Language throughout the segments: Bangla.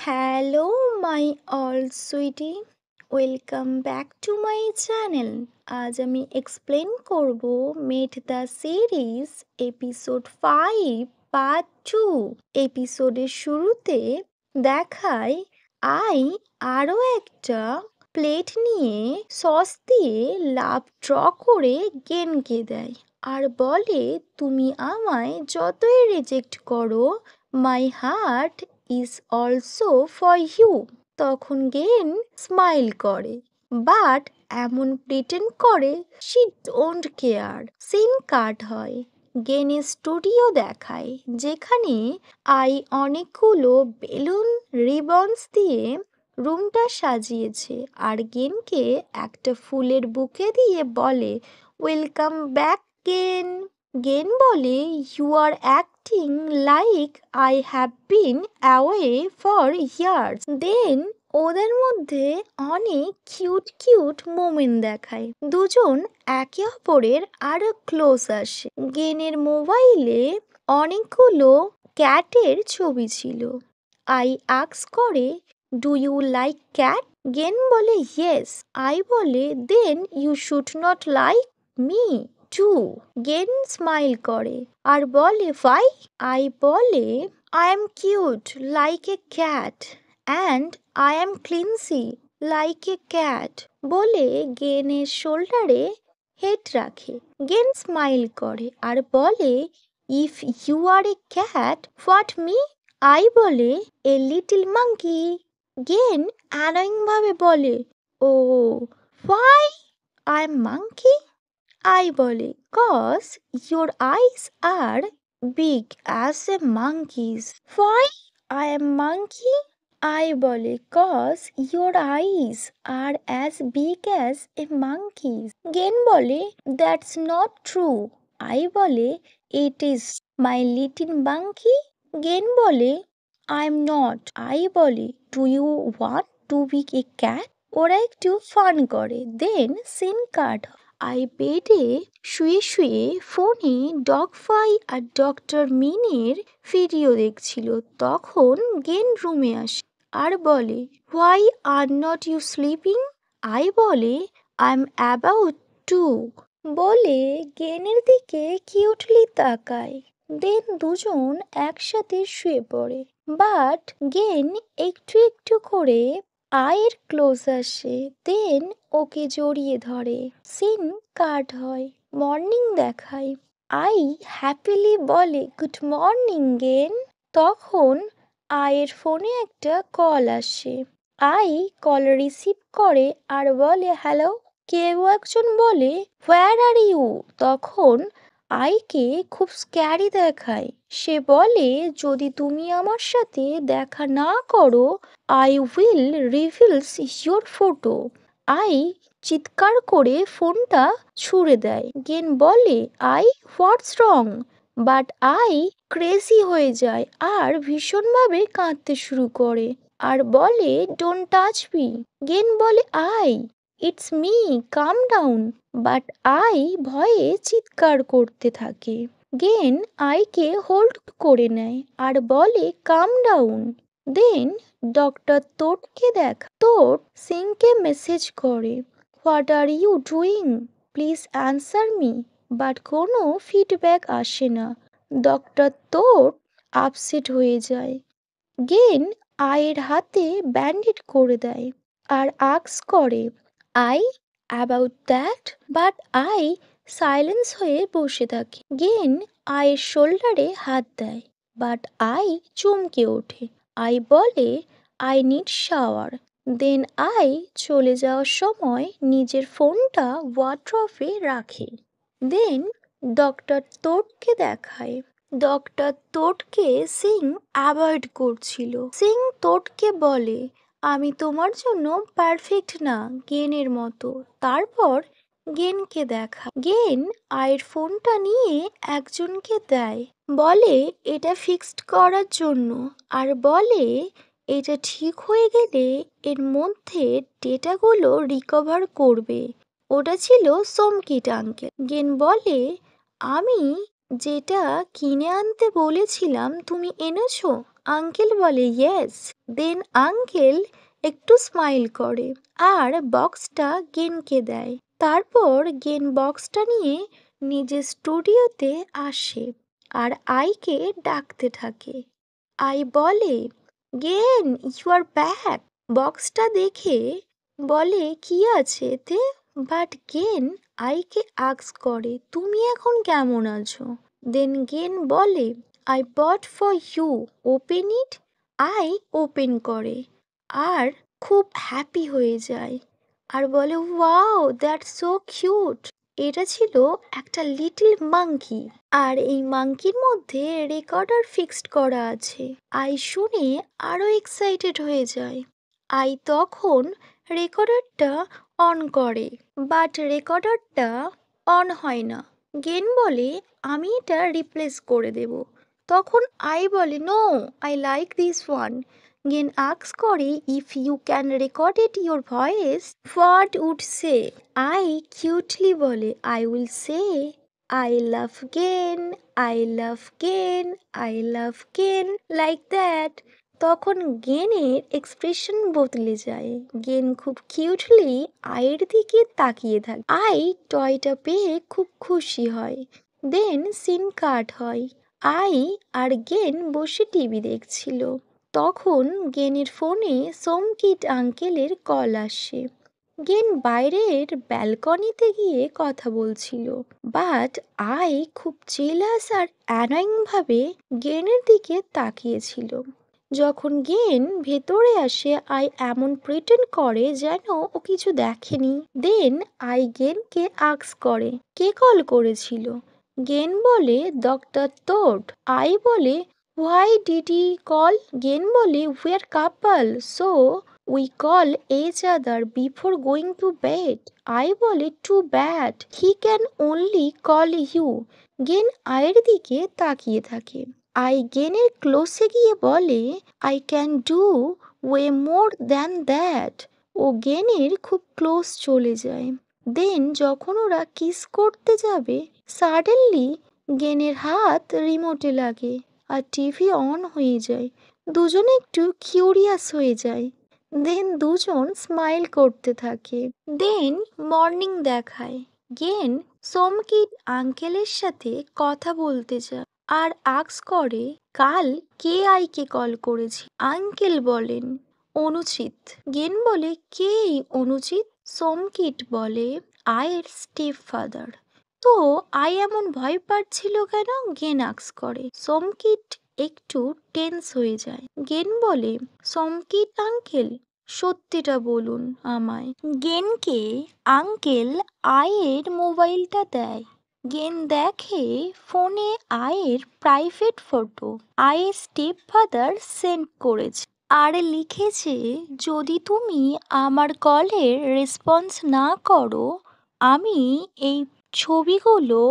Hello my all sweetie, welcome back to my channel. আজ আমি এক্সপ্লেন করব mate the series episode 5 part 2। এপিসোডের শুরুতে দেখায় আই আরও একটা প্লেট নিয়ে সস দিয়ে লাভ ড্র করে গেনকে দেয় আর বলে, তুমি আমায় যতই রিজেক্ট করো, my heart is also for you. তখন গেন স্মাইল করে, বাট এমন প্রিটেন্ড করে she don't care. Scene cut হয়, গেনের স্টুডিও দেখায় যেখানে আই অনেকগুলো বেলুন রিবনস দিয়ে রুমটা সাজিয়েছে আর গেনকে একটা ফুলের বুকে দিয়ে বলে, ওয়েলকাম ব্যাক গেন। গেন বলে, you are acting like I have been away for years. Then ওদের মধ্যে অনেক কিউট মোমেন্ট দেখায়। দুজন একে অপরের আরো ক্লোজ আসে। গেনের মোবাইলে অনেকগুলো ক্যাটের ছবি ছিল। আই আক্স করে, do you like cat? Gen বলে ইয়েস। আই বলে, then you should not like me too. Gen smile করে আর বলে, ভাই? আই বলে, I am cute like a cat and I am clingy like a cat বলে গেনের শোল্ডারে হেড রাখে। গেন স্মাইল করে আর বলে, if you are a cat, what me? I বলে, a little monkey. Gen annoying ভাবে বলে, oh why I am monkey? Ai বলে, cause your eyes are big as a monkey's. Why I am monkey? I বলে, cause your eyes are as big as a monkey's. Gain বলে, that's not true. I বলে, it is my little monkey. Gain বলে, I'm not. I বলে, do you want to be a cat? ওরা একটু ফান করে। দেন সিন কাট। আই বেডে শুয়ে শুয়ে ফোনে ডগ ফাই আর ডক্টর মিনের ভিডিও দেখছিল। তখন গেন রুমে আসে আর বলে, why are not you sleeping? Ai বলে, আই এম অ্যাবাউট টু বলে গেনের দিকে কিউটলি তাকায়। দেন দুজন একসাথে শুয়ে পড়ে, বাট গেন একটু একটু করে আয়ের ক্লোজ আসে। দেন ওকে জড়িয়ে ধরে। সিন কাট হয়, মর্নিং দেখায়। আই হ্যাপিলি বলে, গুড মর্নিং গেন। তখন আয়ের ফোনে একটা কল আসে। আই কল রিসিভ করে আর বলে, হ্যালো। কেউ একজন বলে, হোয়ার আর ইউ? তখন আইকে খুব স্ক্যারি দেখায়। সে বলে, যদি তুমি আমার সাথে দেখা না করো, I will reveals your photo. Ai চিৎকার করে ফোনটা ছুঁড়ে দেয়। গেন বলে, Ai what's wrong? But Ai crazy হয়ে যায় আর ভীষণভাবে কাঁদতে শুরু করে আর বলে, ডোন্ট টাচ মি। গেন বলে, Ai it's me, calm down. But Ai ভয়ে চিৎকার করতে থাকে। গেন আইকে হোল্ড করে নেয় আর বলে, কাম ডাউন। দেন ডক্টর তোটকে দেখা। তোট সিংকে মেসেজ করে, what are you doing? Please answer me. But কোনো ফিডব্যাক আসে না। ডক্টর তোট আপসেট হয়ে যায়। গেন আয়ের হাতে ব্যান্ডেড করে দেয় আর আক্স করে, I about that? But I silence হয়ে বসে থাকে। গেন আয়ের শোল্ডারে হাত দেয়, বাট আই চমকে ওঠে। আই বলে, I need shower. Then Ai চলে যাওয়ার সময় নিজের ফোনটা ওয়ার্ড্রপে রাখে। দেন ডক্টর তোটকে দেখায়। ডক্টর তোটকে সিং অ্যাভয়েড করছিল। সিং তোটকে বলে, আমি তোমার জন্য পারফেক্ট না গেনের মতো। তারপর গেনকে দেখা। গেন আয়ের ফোনটা নিয়ে একজনকে দেয়, বলে এটা ফিক্সড করার জন্য আর বলে, এটা ঠিক হয়ে গেলে এর মধ্যে ডেটাগুলো রিকভার করবে। ওটা ছিল সোমকিট আঙ্কেল। গেন বলে, আমি যেটা কিনে আনতে বলেছিলাম তুমি এনেছো? আঙ্কেল বলে ইয়েস। দেন আঙ্কেল একটু স্মাইল করে আর বক্সটা গেনকে দেয়। তারপর গেন বক্সটা নিয়ে নিজের স্টুডিওতে আসে আর আইকে ডাকতে থাকে। আই বলে গেন ইউ আর ব্যাক। বক্সটা দেখে বলে কি আছে এতে, বাট গেন আইকে আস্ক করে তুমি এখন কেমন আছো। দেন গেন বলে Ai bought for you, open it. Ai open করে আর খুব হ্যাপি হয়ে যায় আর বলে ওয়াও দ্যাটস সো কিউট। এটা ছিল একটা লিটল মাঙ্কি আর এই মাঙ্কির মধ্যে রেকর্ডার ফিক্সড করা আছে। আই শুনে আরো এক্সাইটেড হয়ে যায়। আই তখন রেকর্ডারটা অন করে, বাট রেকর্ডারটা অন হয় না। গেন বলে আমি এটা রিপ্লেস করে দেব। তখন আই বলে no, I like this one. Gen ask করে if you can recorded your voice what would say. I cutely বলে I will say I love Gen, I love Gen, I love Gen, like that. তখন গেনের এক্সপ্রেশন বদলে যায়। গেন খুব কিউটলি আয়ের দিকে তাকিয়ে থাকে। আই টয়টা পেয়ে খুব খুশি হয়। দেন সিন কাট হয়। আই আর গেন বসে টিভি দেখছিল। তখন গেনের ফোনে সোমকিট আঙ্কেলের কল আসে। গেন বাইরের ব্যালকনিতে গিয়ে কথা বলছিল, বাট আই খুব জেলাস আর অ্যানয়িং ভাবে গেনের দিকে তাকিয়েছিল। যখন গেন ভেতরে আসে আই এমন প্রিটেন্ড করে যেন ও কিছু দেখেনি। দেন আই গেনকে আস্ক করে কে কল করেছিল। গেন বলে ডক্টর তোড। আই বলে why did he call. Gen বলে we are couple so we call each other before going to bed. I বলে too bad he can only call you. Gen আয়ের দিকে তাকিয়ে থাকে। আই গেনের ক্লোসে গিয়ে বলে I can do way more than that. ও গেনের খুব ক্লোজ চলে যায়। দেন যখন ওরা কিস করতে যাবে সাডেনলি গেনের হাত রিমোটে লাগে আর টিভি অন হয়ে যায়। দুজনে একটু কিউরিয়াস হয়ে যায়। দেন দুজন স্মাইল করতে থাকে। দেন মর্নিং দেখায়। গেন সোমকিট আঙ্কেলের সাথে কথা বলতে যায় আর আস্ক করে কাল কে আইকে কল করেছি। আঙ্কেল বলেন অনুচিত। গেন বলে কে এই অনুচিত। সোমকিট বলে আয়ের স্টেপ ফাদার। তো আই এমন ভয় পাচ্ছিল কেন, গেন আস্ক করে। সোমকিট একটু টেন্স হয়ে যায়। গেন বলে সোমকিট আঙ্কেল সত্যিটা বলুন আমায়। গেনকে আঙ্কেল আয়ের মোবাইলটা দেয়। গেন দেখে ফোনে আয়ের প্রাইভেট ফটো আয়ের স্টেপ ফাদার সেন্ড করেছে আর লিখেছে যদি তুমি আমার কলের রেসপন্স না করো আমি এই ছবিগুলো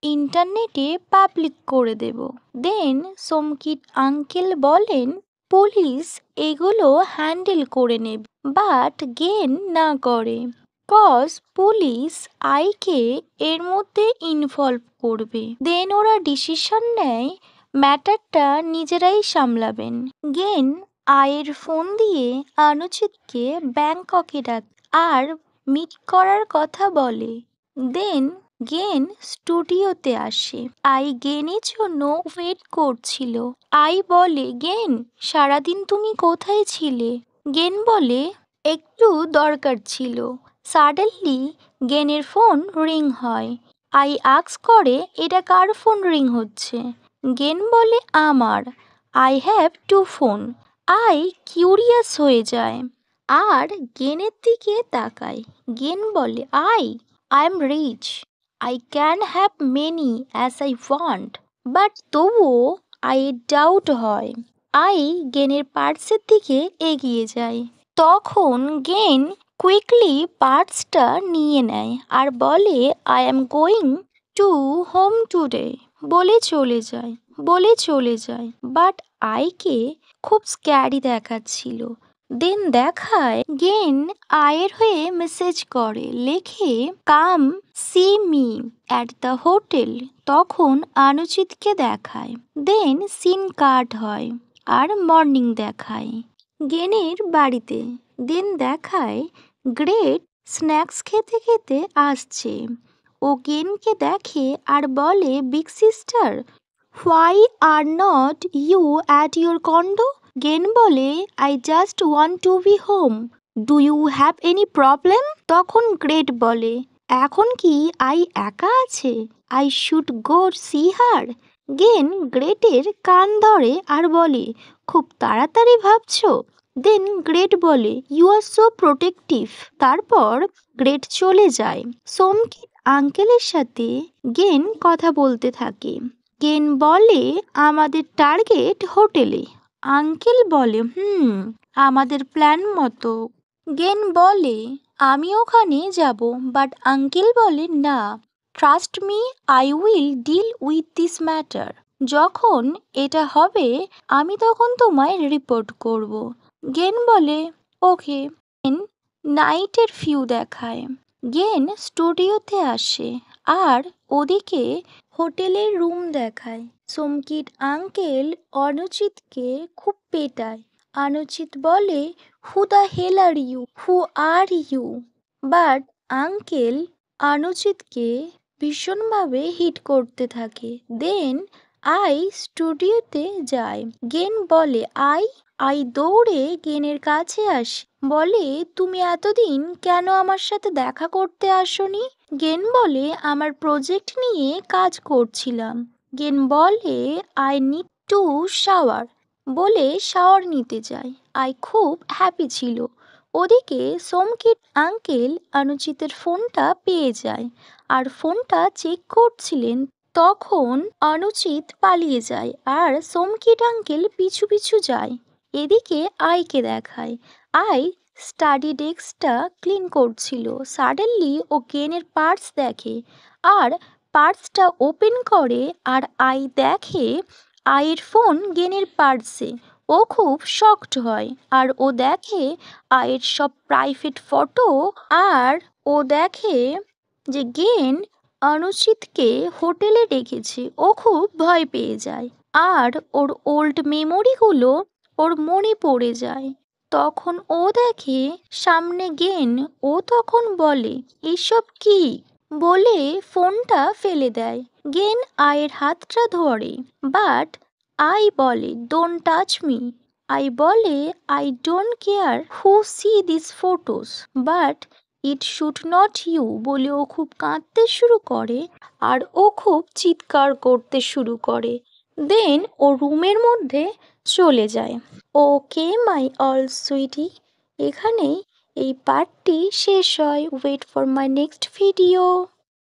ইন্টারনেটে পাবলিক করে দেব। দেন সোমকিট আঙ্কেল বলেন পুলিশ এগুলো হ্যান্ডেল করে নেবে, বাট গেন না করে কজ পুলিশ আইকে এর মধ্যে ইনভলভ করবে। দেন ওরা ডিসিশন নেয় ম্যাটারটা নিজেরাই সামলাবেন। গেন আয়ের ফোন দিয়ে অনুচিতকে ব্যাংককে ডাক আর মিট করার কথা বলে। দেন গেন স্টুডিওতে আসে। আই গেনের জন্য ওয়েট করছিল। আই বলে গেন সারাদিন তুমি কোথায় ছিলে। গেন বলে একটু দরকার ছিল। সাডেনলি গেনের ফোন রিং হয়। আই আস্ক করে এটা কার ফোন রিং হচ্ছে। গেন বলে আমার। Ai have to phone. Ai curious হয়ে যায় আর গেনের দিকে তাকায়। গেন বলে I am rich, I can have many as I want, but তবুও আই ডাউট হয়। আই গেনের পার্সের দিকে এগিয়ে যায়। তখন গেন কুইকলি পার্সটা নিয়ে নেয় আর বলে I am going to home today বলে চলে যায়। বাট আইকে খুব স্ক্যারি দেখাচ্ছিল। দেন দেখায় গেন আয়ের হয়ে মেসেজ করে, লেখে come see me at the hotel. তখন অনুচিতকে দেখায়। দেন সিন কাট হয়। আর মর্নিং দেখায় গেনের বাড়িতে। দেন দেখায় গ্রেট স্ন্যাক্স খেতে খেতে আসছে। ও গেনকে দেখে আর বলে, big sister, why are not you at your condo? Gen বলে, I just want to be home. Do you have any problem? তখন গ্রেট বলে, এখন কি আই একা আছে? I should go see her. Gen গ্রেটের কান ধরে আর বলে, খুব তাড়াতাড়ি ভাবছো? দেন গ্রেট বলে, ইউ আর সো প্রোটেক্টিভ। তারপর গ্রেট চলে যায়। সোমকিট আঙ্কেলের সাথে গেন কথা বলতে থাকে। গেন বলে, আমাদের টার্গেট হোটেলে। আঙ্কেল বলে, আমাদের প্ল্যান মতো। গেন বলে, আমি ওখানে যাব, বাট আঙ্কেল বলে, না, trust me, I will deal with this matter. যখন এটা হবে আমি তখন তোমায় রিপোর্ট করব। গেন বলে, ওকে। গেন নাইটের ভিউ দেখায়। গেন স্টুডিওতে আসে আর ওদিকে হোটেলের রুম দেখায়। সোমকিট আঙ্কেল অনুচিতকে খুব পেটায়। অনুচিত বলে, who the hell are you? Who are you? But uncle অনুচিতকে ভীষণভাবে হিট করতে থাকে। দেন আই স্টুডিওতে যায়। গেন বলে, আই দৌড়ে গেনের কাছে আসি। বলে, তুমি এতদিন কেন আমার সাথে দেখা করতে আসোনি? গেন বলে, আমার প্রজেক্ট নিয়ে কাজ করছিলাম। গেন বলে, আই নিড টু শাওয়ার। বলে শাওয়ার নিতে যায়। আই খুব হ্যাপি ছিল। ওদিকে সোমকিট আঙ্কেল অনুচিতের ফোনটা পেয়ে যায় আর ফোনটা চেক করছিলেন। তখন অনুচিত পালিয়ে যায় আর সোমকিট আঙ্কেল পিছু পিছু যায়। এদিকে আইকে দেখায়। আই স্টাডি ডেস্কটা ক্লিন করছিল। সাডেনলি ও গেনের পার্স দেখে আর পার্সটা ওপেন করে আর আই দেখে আয়ের ফোন গেনের পার্সে। ও খুব শকড হয় আর ও দেখে আয়ের সব প্রাইভেট ফটো আর ও দেখে যে গেন অনুচিতকে হোটেলে ডেকেছে। ও খুব ভয় পেয়ে যায় আর ওর ওল্ড মেমোরিগুলো ওর মনে পড়ে যায়। তখন ও দেখে সামনে গেন। ও তখন বলে, এসব কি? বলে ফোনটা ফেলে দেয়। গেন আয়ের হাতটা ধরে, বাট আই বলে, ডোন্ট টাচ মি। আই বলে, I don't care who see this photos, but it should not you. বলে ও খুব কাঁদতে শুরু করে আর ও খুব চিৎকার করতে শুরু করে। দেন ও রুমের মধ্যে চলে যায়। ওকে মাই অল সুইটি, এখানেই এই পার্টটি শেষ হয়। Wait for my next video.